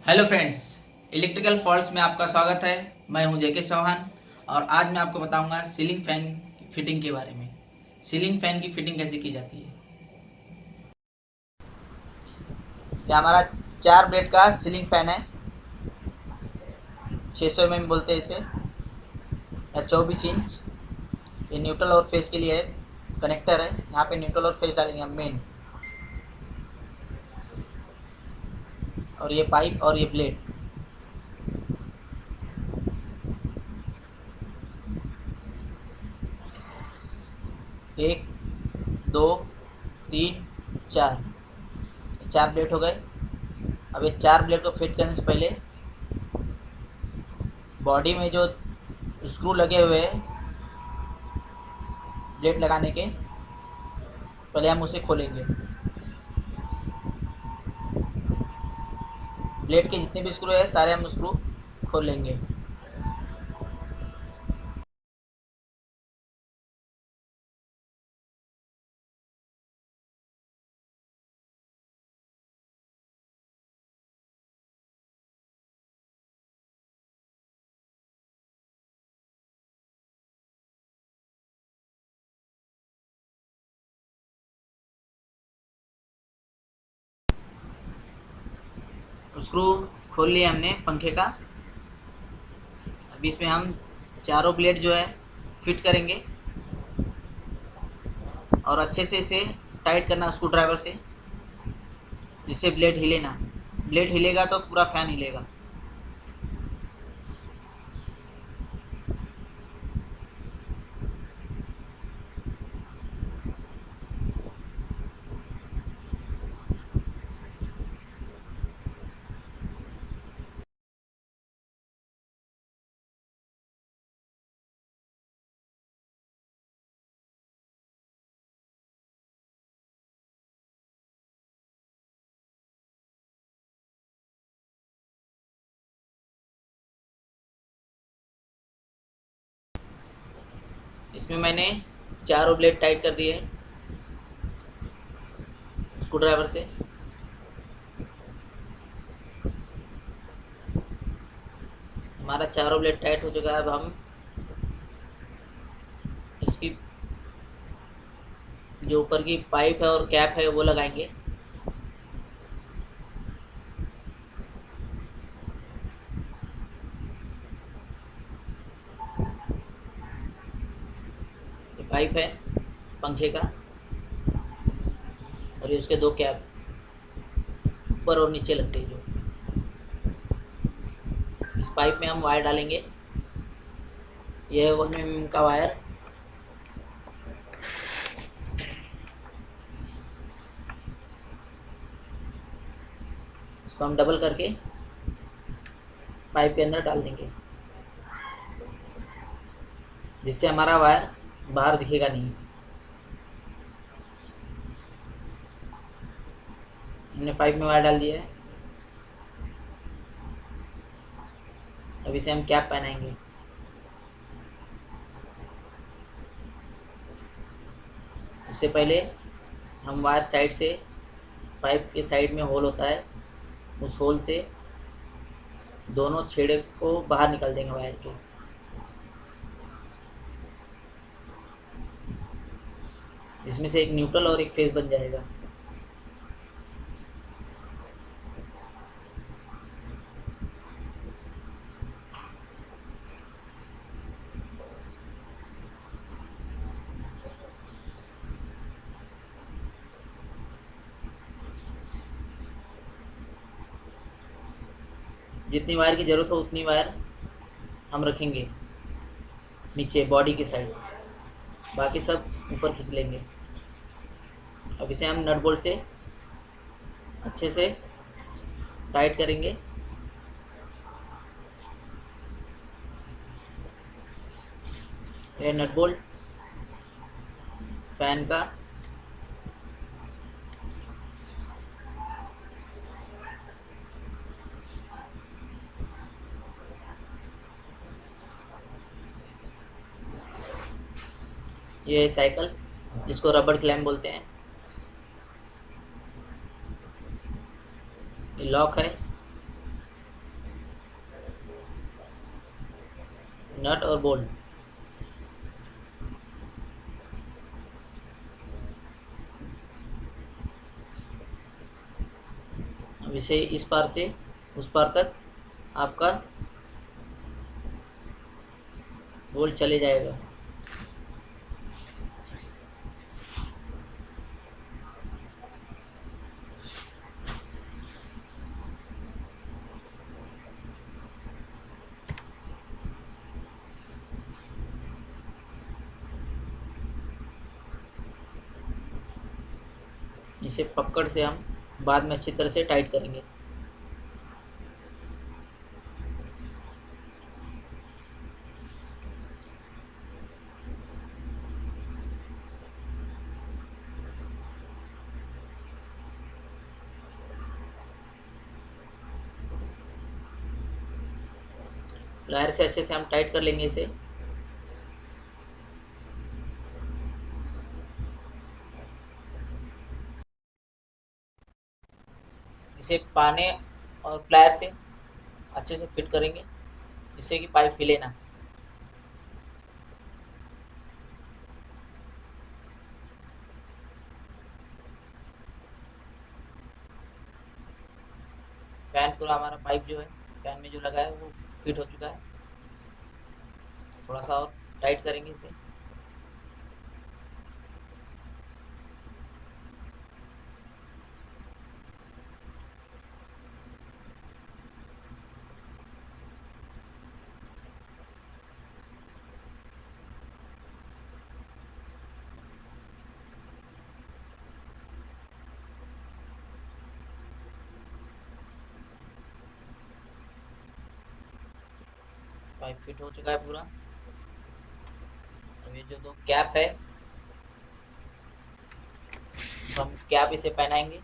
Hello friends, electrical faults में आपका स्वागत है। मैं हूं जेके चौहान और आज मैं आपको बताऊंगा सीलिंग फैन की फिटिंग के बारे में। सीलिंग फैन की फिटिंग कैसे की जाती है। ये हमारा 4 ब्लेड का सीलिंग फैन है। 600 mm बोलते हैं इसे, या 24 इंच। ये न्यूट्रल और फेस के लिए है, कनेक्टर है। यहाँ पे न्यूट्रल और फेस डालेंगे हम मेन, और ये पाइप और ये ब्लेड। एक, दो, तीन, चार, 4 ब्लेड हो गए। अब ये 4 ब्लेड को फिट करने से पहले बॉडी में जो स्क्रू लगे हुए हैं ब्लेड लगाने के, पहले हम उसे खोलेंगे। ब्लेड के जितने भी स्क्रू है सारे हम स्क्रू खोल लेंगे। स्क्रू खोल लिया हमने पंखे का। अभी इसमें हम चारों ब्लेड जो है फिट करेंगे और अच्छे से इसे टाइट करना स्क्रू ड्राइवर से, जिससे ब्लेड हिले ना। ब्लेड हिलेगा तो पूरा फैन हिलेगा। इसमें मैंने चारों ब्लेड टाइट कर दिए स्क्रू ड्राइवर से। हमारा चारों ब्लेड टाइट हो चुका है। अब हम इसकी जो ऊपर की पाइप है और कैप है वो लगाएंगे। ये पाइप है पंखे का, और ये उसके 2 कैप ऊपर और नीचे लगते हैं। जो इस पाइप में हम वायर डालेंगे। यह है 1 mm का वायर। इसको हम डबल करके पाइप के अंदर डाल देंगे, जिससे हमारा वायर बाहर दिखेगा नहीं। हमने पाइप में वायर डाल दिया है। अब इसे हम कैप पहनाएंगे। उससे पहले हम वायर साइड से, पाइप के साइड में होल होता है, उस होल से दोनों छेड़े को बाहर निकाल देंगे वायर के। इसमें से एक न्यूट्रल और एक फेस बन जाएगा। जितनी वायर की ज़रूरत हो उतनी वायर हम रखेंगे नीचे बॉडी की साइड, बाकी सब ऊपर खींच लेंगे। अब इसे हम नट बोल्ट से अच्छे से टाइट करेंगे। यह नट बोल्ट फैन का ये है साइकिल, जिसको रबड़ क्लैम्प बोलते हैं। ये लॉक है। नट और बोल्ट। अब इसे इस पार से उस पार तक आपका बोल्ट चले जाएगा। इसे पकड़ से हम बाद में अच्छी तरह से टाइट करेंगे। प्लायर से अच्छे से हम टाइट कर लेंगे इसे। इसे पाने और प्लायर से अच्छे से फिट करेंगे जिससे कि पाइप हिले ना। फैन पूरा हमारा पाइप जो है फैन में जो लगा है वो फिट हो चुका है। थोड़ा सा और टाइट करेंगे इसे। पाइप फिट हो चुका है पूरा। अब ये जो दो कैप है तो हम कैप इसे पहनाएंगे।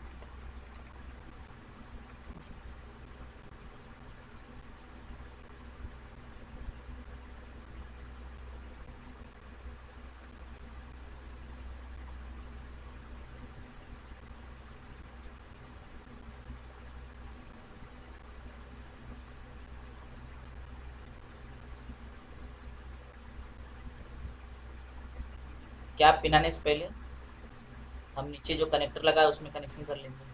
कैप पहनाने से पहले हम नीचे जो कनेक्टर लगा है उसमें कनेक्शन कर लेंगे।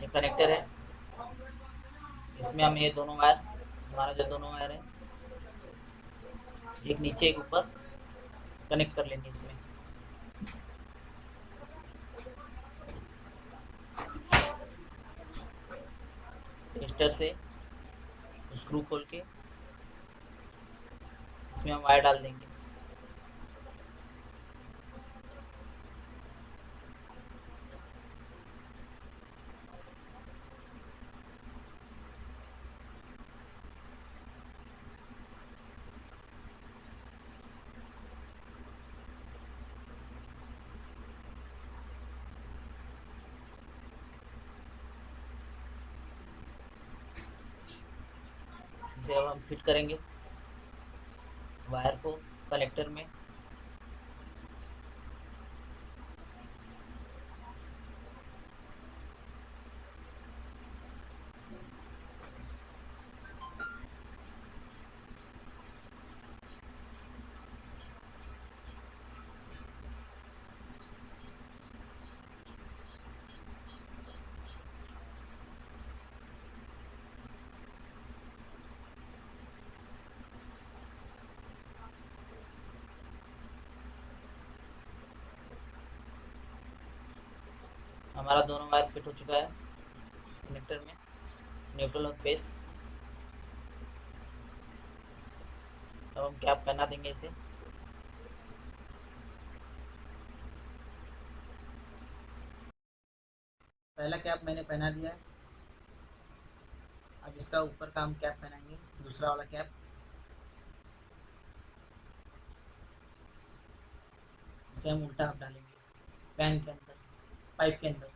ये कनेक्टर है, इसमें हम ये दोनों वायर, हमारा जो दोनों वायर है एक नीचे एक ऊपर कनेक्ट कर लेंगे इसमें। टेस्टर से स्क्रू खोल के इसमें हम वायर डाल देंगे। इसे अब हम फिट करेंगे वायर को कनेक्टर में। हमारा दोनों वायर फिट हो चुका है कनेक्टर में, न्यूट्रल और फेस। अब हम कैप पहना देंगे इसे। पहला कैप मैंने पहना दिया है। अब इसका ऊपर का हम कैप पहनाएंगे, दूसरा वाला कैप। इसे हम उल्टा आप डालेंगे फैन के अंदर, पाइप के अंदर।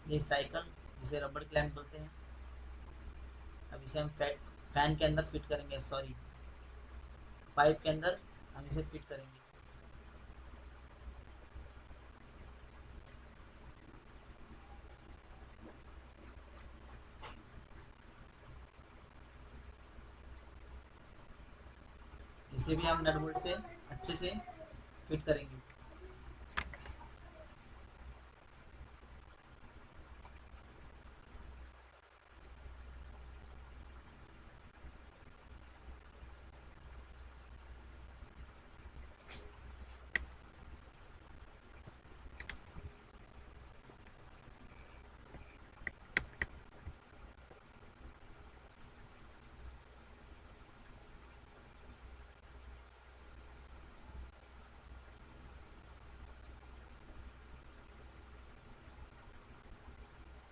ये साइकिल जिसे रबड़ क्लैंप बोलते हैं। अब इसे हम फैन के अंदर फिट करेंगे, सॉरी पाइप के अंदर हम इसे फिट करेंगे। इसे भी हम नट बोल्ट से अच्छे से फिट करेंगे।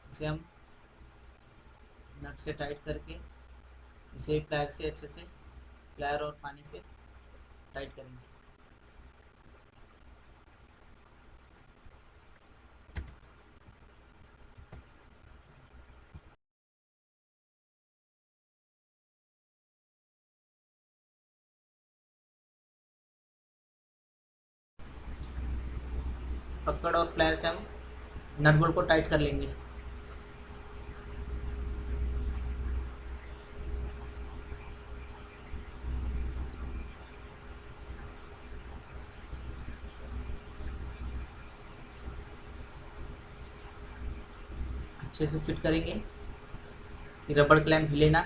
इसे हम नट से टाइट करके इसे प्लायर से अच्छे से, प्लायर और पानी से टाइट करेंगे। पकड़ और प्लायर से हम नट बोल्ट को टाइट कर लेंगे। अच्छे से फिट करेंगे, रबड़ क्लैंप हिले ना।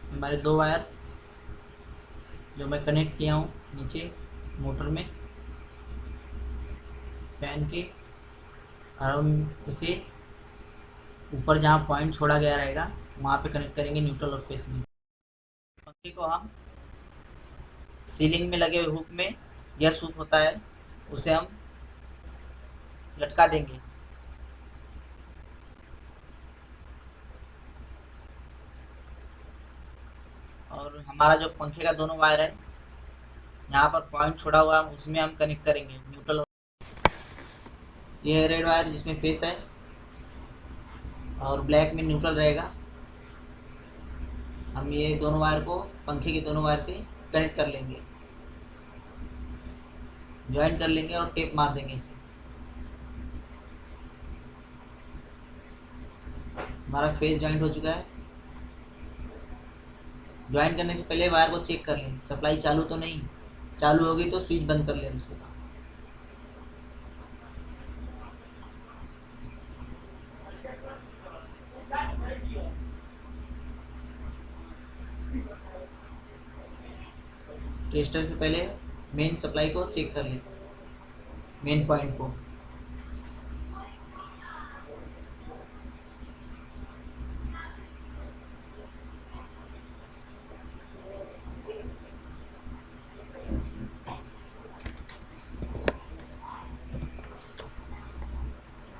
हमारे 2 वायर जो मैं कनेक्ट किया हूँ नीचे मोटर में फैन के, और हम इसे ऊपर जहाँ पॉइंट छोड़ा गया रहेगा वहाँ पे कनेक्ट करेंगे, न्यूट्रल और फेस में। पंखे को हम सीलिंग में लगे हुए हुक में, यस हुक होता है, उसे हम लटका देंगे। और हमारा जो पंखे का दोनों वायर है यहाँ पर पॉइंट छोड़ा हुआ है उसमें हम कनेक्ट करेंगे न्यूट्रल। ये रेड वायर जिसमें फेस है और ब्लैक में न्यूट्रल रहेगा। हम ये दोनों वायर को पंखे के दोनों वायर से कनेक्ट कर लेंगे, ज्वाइन कर लेंगे और टेप मार देंगे इसे। हमारा फेस ज्वाइंट हो चुका है। ज्वाइन करने से पहले वायर को चेक कर लें सप्लाई चालू तो नहीं, चालू होगी तो स्विच बंद कर लें उसके। टेस्टर से पहले मेन सप्लाई को चेक कर लें, मेन पॉइंट को।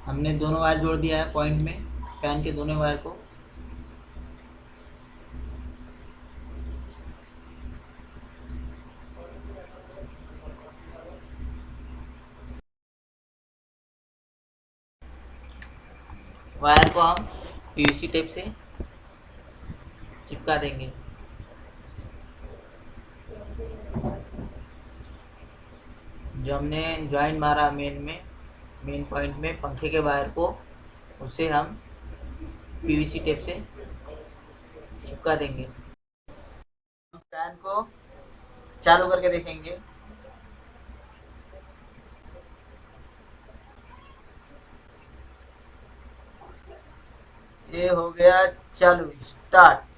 हमने दोनों वायर जोड़ दिया है पॉइंट में, फैन के दोनों वायर को। वायर को हम पीवीसी टेप से चिपका देंगे। जो हमने ज्वाइन मारा मेन पॉइंट में पंखे के वायर को, उसे हम पीवीसी टेप से चिपका देंगे। हम फैन को चालू करके देखेंगे। ये हो गया चालू, स्टार्ट।